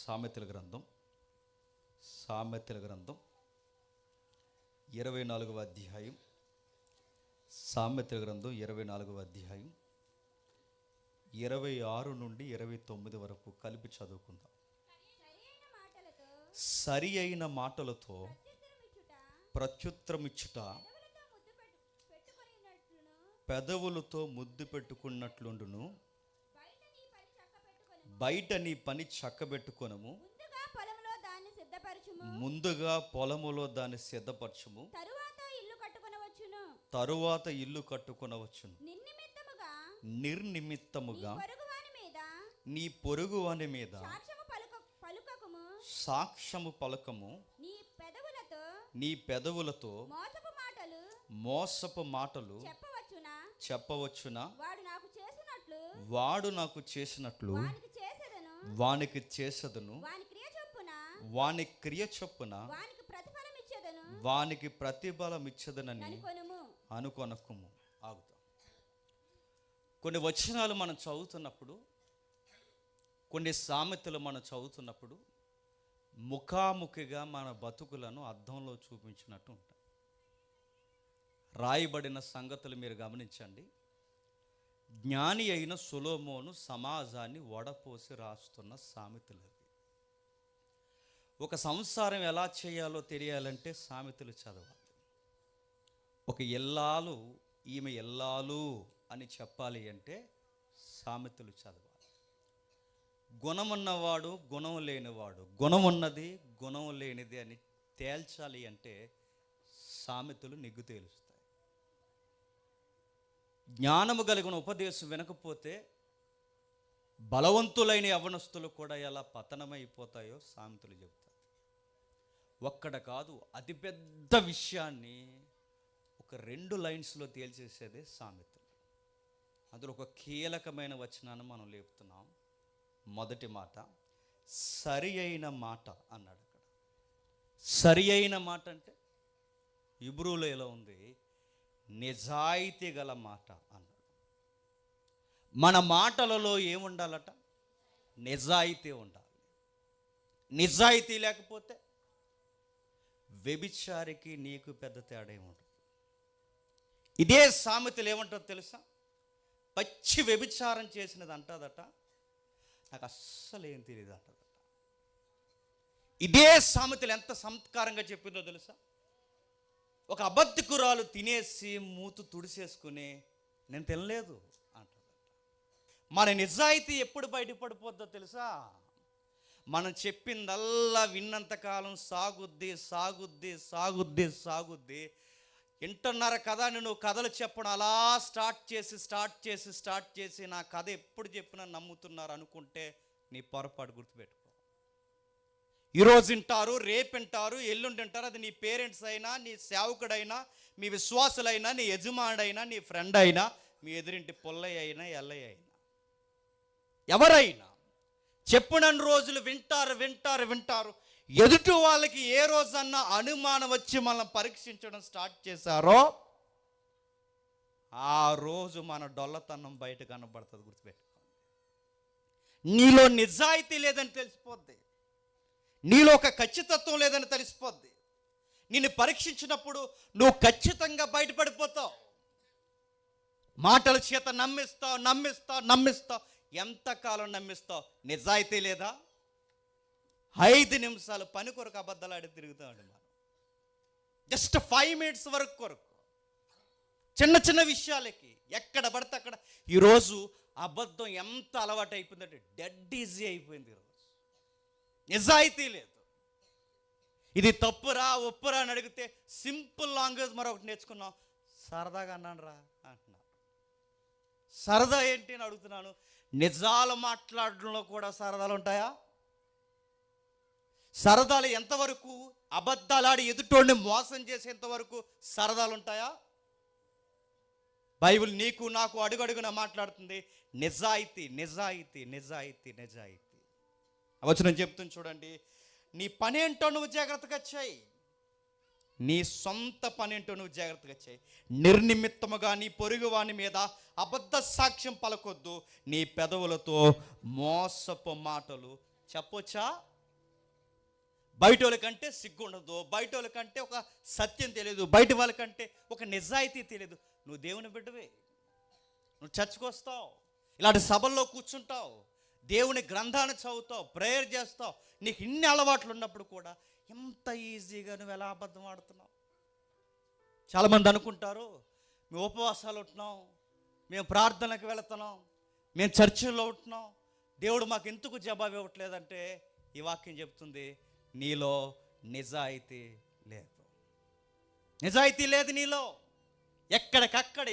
సామెతల గ్రంథం 24వ అధ్యాయం. సామెతల గ్రంథం 24వ అధ్యాయం 26 నుండి 29 వరకు కలిపి చదువుకుందాం. సరి అయిన మాటలతో ప్రత్యుత్తరమిచ్చుట పెదవులతో ముద్దు పెట్టుకున్నట్లుండును. బయట నీ పని చక్కబెట్టుకొనము, ముందుగా పొలములో దాన్ని సిద్ధపరచుము, తరువాత ఇల్లు కట్టుకొనవచ్చును. నిర్నిమిత్తముగా నీ పొరుగువాని మీద సాక్ష్యము పలకము. నీ పెదవులతో మోసపు మాటలు చెప్పవచ్చునా? వాడు నాకు చేసినట్లు వానికి చేసెదను, వాని క్రియ చొప్పున వానికి ప్రతిఫలం ఇచ్చదనని అనుకొనకుము. ఆగుతాం. కొన్ని వచనాలు మనం చదువుతున్నప్పుడు, కొన్ని సామెతలు మనం చదువుతున్నప్పుడు ముఖాముఖిగా మన బతుకులను అద్దంలో చూపించినట్టు ఉంటాయి. రాయబడిన సంగతులు మీరు గమనించండి. జ్ఞాని అయిన సొలొమోను సమాజాన్ని వడపోసి రాస్తున్న సామెతలు అవి. ఒక సంసారం ఎలా చేయాలో తెలియాలంటే సామెతలు చదవాలి. ఒక ఎల్లాలు ఈమె ఎల్లాలు అని చెప్పాలి అంటే సామెతలు చదవాలి. గుణమున్నవాడు గుణం లేనివాడు, గుణం ఉన్నది గుణం లేనిది అని తేల్చాలి అంటే సామెతలు నిగ్గు తేలుస్తాయి. జ్ఞానము కలిగిన ఉపదేశం వినకపోతే బలవంతులైన యవ్వనస్తులు కూడా ఎలా పతనమైపోతాయో సామెతలు చెబుతారు. ఒక్కడ కాదు, అతిపెద్ద విషయాన్ని ఒక 2 లైన్స్లో తేల్చేసేదే సామెతలు. అందులో ఒక కీలకమైన వచనాన్ని మనం లేపుతున్నాం. మొదటి మాట సరి అయిన మాట అన్నాడు. అక్కడ సరి అయిన మాట అంటే ఇబ్రూలో ఎలా ఉంది? నిజాయితీ గల మాట అన్నాడు. మన మాటలలో ఏముండాలట? నిజాయితీ ఉండాలి. నిజాయితీ లేకపోతే వ్యభిచారికి నీకు పెద్ద తేడా ఏముంటుంది. ఇదే సామెతలు ఏమంటారో తెలుసా? పచ్చి వ్యభిచారం చేసినది అంటదట, నాకు అస్సలు ఏం తెలియదు అంటదట. ఇదే సామెతలు ఎంత సంస్కారంగా చెప్పిందో తెలుసా? ఒక అబద్ధికురాలు తినేసి మూతు తుడిసేసుకుని నేను తినలేదు అంటదట. మన నిజాయితీ ఎప్పుడు బయటపడిపోద్దో తెలుసా? మనం చెప్పిందల్లా విన్నంతకాలం సాగుద్ది సాగుద్ది సాగుద్ది సాగుద్ది. వింటున్నారు కదా, నువ్వు కథలు చెప్పడం అలా స్టార్ట్ చేసి నా కథ ఎప్పుడు చెప్పినా నమ్ముతున్నారు అనుకుంటే నీ పొరపాటు గుర్తుపెట్టుకో. ఈరోజు వింటారు, రేపు వింటారు, ఎల్లుండి వింటారు. అది నీ పేరెంట్స్ అయినా, నీ సేవకుడైనా, మీ విశ్వాసులైనా, నీ యజమానుడైనా, నీ ఫ్రెండ్ అయినా, మీ ఎదురింటి పుల్లయ్య అయినా, ఎల్లయ్య అయినా, ఎవరైనా చెప్పినన్ని రోజులు వింటారు. ఎదుటి వాళ్ళకి ఏ రోజన్నా అనుమానం వచ్చి మనల్ని పరీక్షించడం స్టార్ట్ చేశారో ఆ రోజు మన డొల్లతనం బయట కనబడుతుంది. గుర్తుపెట్టుకోండి. నీలో నిజాయితీ లేదని తెలిసిపోద్ది, నీలో ఒక ఖచ్చితత్వం లేదని తెలిసిపోద్ది. నిన్ను పరీక్షించినప్పుడు నువ్వు ఖచ్చితంగా బయటపడిపోతావు. మాటల చేత నమ్మిస్తావు. ఎంతకాలం నమ్మిస్తావు? నిజాయితీ లేదా? 5 నిమిషాలు పని కొరకు అబద్ధాలు ఆడి తిరుగుతామండి మనం. జస్ట్ 5 మినిట్స్ వరకు కొరకు, చిన్న విషయాలకి ఎక్కడ పడితే అక్కడ. ఈరోజు అబద్ధం ఎంత అలవాటు అయిపోయిందంటే డెడ్ ఈజీ అయిపోయింది. ఈరోజు నిజాయితీ లేదు. ఇది తప్పురా ఒప్పురా అని అడిగితే సింపుల్ లాంగ్వేజ్ మరొకటి నేర్చుకున్నాం. సరదాగా అన్నాను రా అంటున్నా. సరదా ఏంటి అని అడుగుతున్నాను. నిజాలు మాట్లాడడంలో కూడా సరదాలు ఉంటాయా? సరదాలు ఎంతవరకు? అబద్ధాలాడి ఎదుటోడిని మోసం చేసేంతవరకు సరదాలు ఉంటాయా? బైబిల్ నీకు నాకు అడుగడుగున మాట్లాడుతుంది నిజాయితీ. వచనం చెప్తుంది చూడండి. నీ పని ఏంటో నువ్వు జాగ్రత్తగా చేయి, నీ సొంత పనేంటో నువ్వు జాగ్రత్తగా చేయి. నిర్నిమిత్తముగా నీ పొరుగువాని మీద అబద్ధ సాక్ష్యం పలకొద్దు. నీ పెదవులతో మోసపు మాటలు చెప్పొచ్చా? బయట వాళ్ళకంటే సిగ్గు ఉండదు, బయట వాళ్ళకంటే ఒక సత్యం తెలియదు, బయట వాళ్ళకంటే ఒక నిజాయితీ తెలియదు. నువ్వు దేవుని బిడ్డవే, నువ్వు చర్చకు వస్తావు, ఇలాంటి సభల్లో కూర్చుంటావు, దేవుని గ్రంథాన్ని చదువుతావు, ప్రేయర్ చేస్తావు. నీకు ఇన్ని అలవాట్లు ఉన్నప్పుడు కూడా ఎంత ఈజీగా నువ్వు ఎలా అబద్ధం ఆడుతున్నావు? చాలామంది అనుకుంటారు, మేము ఉపవాసాలు ఉంటున్నాం, మేము ప్రార్థనకు వెళుతున్నాం, మేము చర్చిల్లో ఉంటున్నాం, దేవుడు మాకు ఎందుకు జవాబు ఇవ్వట్లేదంటే ఈ వాక్యం చెప్తుంది, నీలో నిజాయితీ లేదు. నిజాయితీ లేదు నీలో. ఎక్కడికక్కడ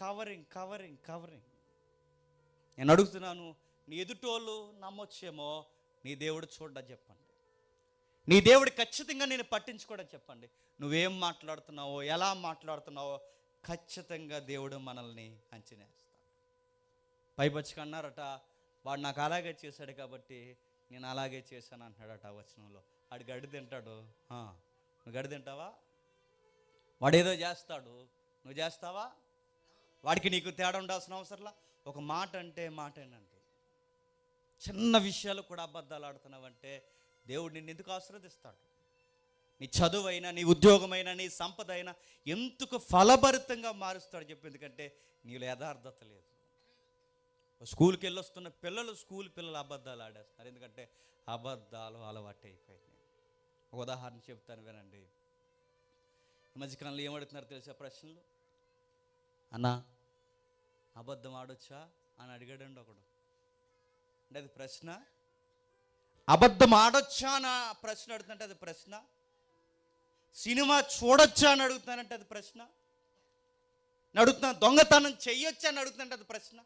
కవరింగ్. నేను అడుగుతున్నాను, నీ ఎదుటోళ్ళు నమ్మొచ్చేమో, నీ దేవుడు చూడ్డా చెప్పండి. నీ దేవుడు ఖచ్చితంగా నేను పట్టించుకోవడం చెప్పండి. నువ్వేం మాట్లాడుతున్నావో, ఎలా మాట్లాడుతున్నావో ఖచ్చితంగా దేవుడు మనల్ని అంచనేస్తాడు. పైపచ్చికి అన్నారట, వాడు నాకు అలాగే చేశాడు కాబట్టి నేను అలాగే చేశాను అంటున్నాడట ఆ వచనంలో. వాడు గడ్డి తింటాడు, నువ్వు గడ్డి తింటావా? వాడేదో చేస్తాడు, నువ్వు చేస్తావా? వాడికి నీకు తేడా ఉండాల్సిన అవసరంలా. ఒక మాట అంటే మాటేనండి. చిన్న విషయాలు కూడా అబద్ధాలు ఆడుతున్నావంటే దేవుడు నిన్ను ఎందుకు ఆశీర్వదిస్తాడు? నీ చదువు అయినా, నీ ఉద్యోగమైనా, నీ సంపద అయినా ఎందుకు ఫలభరితంగా మారుస్తాడు చెప్పి? ఎందుకంటే నీలో యథార్థత లేదు. స్కూల్కి వెళ్ళొస్తున్న స్కూల్ పిల్లలు అబద్ధాలు ఆడేస్తున్నారు, ఎందుకంటే అబద్ధాలు అలవాటు అయిపోయినాయి. ఒక ఉదాహరణ చెప్తాను వినండి. ఈ మధ్యకాలంలో ఏమడుగుతున్నారు తెలుసా ప్రశ్నలు? అన్నా అబద్ధం ఆడొచ్చా అని అడిగాడండి ఒకడు. అంటే అది ప్రశ్న? అబద్ధం ఆడొచ్చా అని ప్రశ్న అడుగుతుంటే అది ప్రశ్న? సినిమా చూడొచ్చా అని అడుగుతానంటే అది ప్రశ్న? అడుగుతున్నా దొంగతనం చెయ్యొచ్చా అని అడుగుతుంటే అది ప్రశ్న?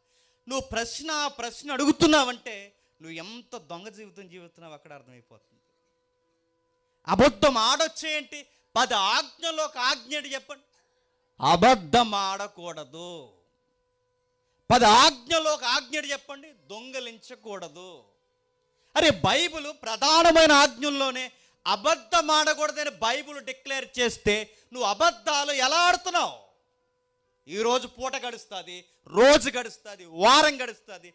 నువ్వు ప్రశ్న అడుగుతున్నావంటే నువ్వు ఎంత దొంగ జీవితం జీవిస్తున్నావు అక్కడ అర్థమైపోతుంది. అబద్ధం ఆడొచ్చేంటి? 10 ఆజ్ఞలో ఒక ఆజ్ఞ చెప్పండి. అబద్ధం ఆడకూడదు. 10 ఆజ్ఞలో ఒక ఆజ్ఞ చెప్పండి. దొంగలించకూడదు. అరే బైబిల్ ప్రధానమైన ఆజ్ఞల్లోనే అబద్ధం ఆడకూడదని బైబిల్ డిక్లేర్ చేస్తే నువ్వు అబద్ధాలు ఎలా ఆడుతున్నావు? ఈరోజు పూట గడుస్తుంది, రోజు గడుస్తుంది, వారం గడుస్తుంది.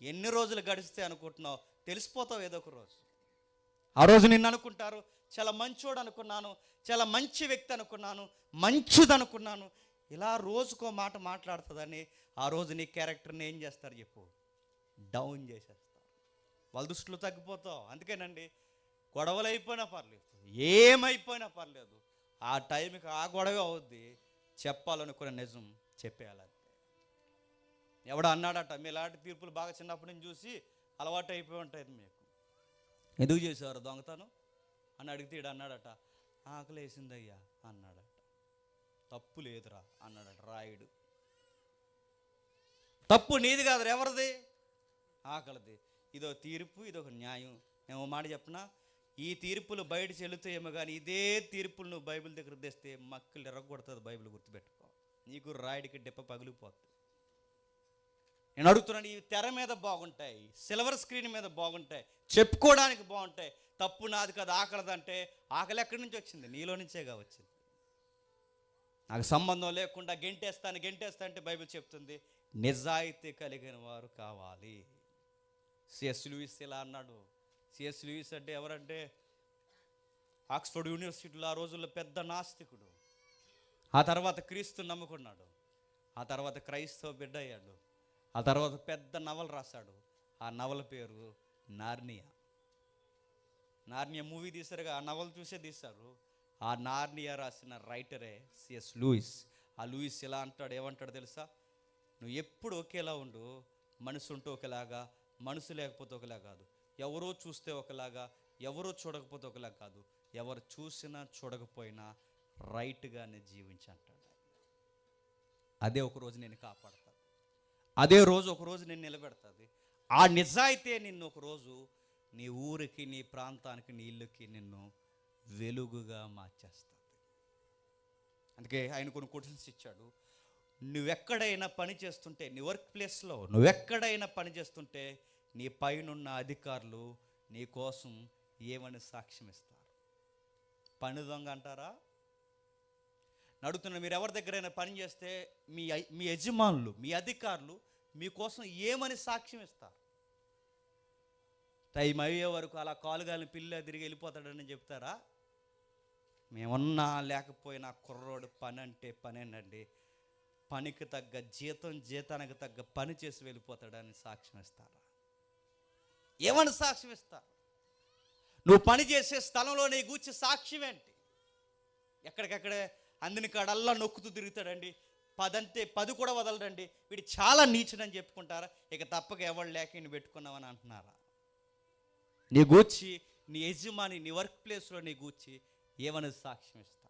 ఎన్ని రోజులు గడిస్తే అనుకుంటున్నావు? తెలిసిపోతావు ఏదో ఒక రోజు. ఆ రోజు నిన్ను అనుకుంటారు చాలా మంచోడు అనుకున్నాను, చాలా మంచి వ్యక్తి అనుకున్నాను, మంచిది అనుకున్నాను. ఇలా రోజుకో మాట మాట్లాడుతుందని ఆ రోజు నీ క్యారెక్టర్ని ఏం చేస్తారు చెప్పు? డౌన్ చేసేస్తారు. వాళ్ళ దృష్టిలో తగ్గిపోతావు. అందుకేనండి, గొడవలు అయిపోయినా పర్లేదు, ఏమైపోయినా పర్లేదు, ఆ టైంకి ఆ గొడవ అవుద్ది. చెప్పాలనుకున్న నిజం చెప్పేయాలంతే. ఎవడ అన్నాడట, మీ ఇలాంటి తీర్పులు బాగా చిన్నప్పటి నుంచి చూసి అలవాటు అయిపోయి ఉంటుంది మీకు. ఎందుకు చేసేవారు దొంగతనం అని అడిగితే ఈడు అన్నాడట, ఆకలి వేసిందయ్యా అన్నాడట. తప్పు లేదురా అన్నాడట రాయుడు. తప్పు నీది కాదురా, ఎవరిది? ఆకలిది. ఇదో తీర్పు, ఇదొక న్యాయం. నేను ఓ మాట చెప్పనా, ఈ తీర్పులు బయట చెల్లుతాయేమో కానీ ఇదే తీర్పులు నువ్వు బైబిల్ దగ్గర తెస్తే మక్కలు ఎరగొడుతుంది. బైబిల్ గుర్తుపెట్టుకో, నీకు రాయుడికి డిప్ప పగిలిపోతుంది. నేను అడుగుతున్నాను, ఈ తెర మీద బాగుంటాయి, సిల్వర్ స్క్రీన్ మీద బాగుంటాయి, చెప్పుకోవడానికి బాగుంటాయి. తప్పు నాది కదా, ఆకలిదంటే ఆకలి ఎక్కడి నుంచి వచ్చింది? నీలో నుంచేగా వచ్చింది. నాకు సంబంధం లేకుండా గెంటేస్తా అంటే బైబిల్ చెప్తుంది నిజాయితీ కలిగిన వారు కావాలి. సిఎస్ లూయిస్ ఇలా అన్నాడు. సిఎస్ లూయిస్ అంటే ఎవరంటే ఆక్స్ఫర్డ్ యూనివర్సిటీలో ఆ రోజుల్లో పెద్ద నాస్తికుడు. ఆ తర్వాత క్రీస్తు నమ్ముకున్నాడు. ఆ తర్వాత క్రైస్తవ బిడ్డ అయ్యాడు. ఆ తర్వాత పెద్ద నవల రాశాడు. ఆ నవల పేరు నార్నియా. నార్నియా మూవీ తీశారుగా, ఆ నవల చూసే తీశారు. ఆ నార్నియా రాసిన రైటరే సిఎస్ లూయిస్. ఆ లూయిస్ ఇలా అంటాడు, ఏమంటాడు తెలుసా? నువ్వు ఎప్పుడు ఒకేలా ఉండు. మనసు ఉంటే ఒకలాగా, మనసు లేకపోతే ఒకలా కాదు. ఎవరో చూస్తే ఒకలాగా, ఎవరో చూడకపోతే ఒకలా కాదు. ఎవరు చూసినా చూడకపోయినా రైట్గానే జీవించి అంటాడు. అదే ఒకరోజు నేను కాపాడుతాను, అదే రోజు ఒకరోజు నేను నిలబెడతాది. ఆ నిజాయితీ నిన్ను ఒకరోజు నీ ఊరికి, నీ ప్రాంతానికి, నీ ఇల్లుకి నిన్ను వెలుగుగా మార్చేస్తుంది. అందుకే ఆయన కొన్ని క్వశ్చన్స్ ఇచ్చాడు. నువ్వెక్కడైనా పని చేస్తుంటే, నీ వర్క్ ప్లేస్లో నువ్వెక్కడైనా పని చేస్తుంటే నీ పైనున్న అధికారులు నీ కోసం ఏమని సాక్ష్యం ఇస్తారు? పని దొంగ అంటారా? నడుతున్న మీరు ఎవరి దగ్గరైనా పని చేస్తే మీ యజమానులు, మీ అధికారులు మీకోసం ఏమని సాక్ష్యం ఇస్తారు? టైం అయ్యే వరకు అలా కాలుగాలిని పిల్ల తిరిగి వెళ్ళిపోతాడని చెప్తారా? మేమున్నా లేకపోయినా కుర్రోడు పని అంటే పనేనండి, పనికి తగ్గ జీతం, జీతానికి తగ్గ పని చేసి వెళ్ళిపోతాడని సాక్ష్యం ఇస్తారా? ఏమని సాక్ష్యం ఇస్తారు? నువ్వు పని చేసే స్థలంలో నీ గూర్చి సాక్ష్యం ఏంటి? ఎక్కడికక్కడే అందిన కాడల్లా నొక్కుతూ తిరుగుతాడండి, 10 అంటే 10 కూడా వదలడండి, వీడు చాలా నీచుడని చెప్పుకుంటారా? ఇక తప్పక ఎవరు లేక ఈయన పెట్టుకున్నావని అంటున్నారా? నీ గూర్చి నీ యజమాని నీ వర్క్ ప్లేస్లో నీ గూర్చి ఏమని సాక్ష్యం ఇస్తారు?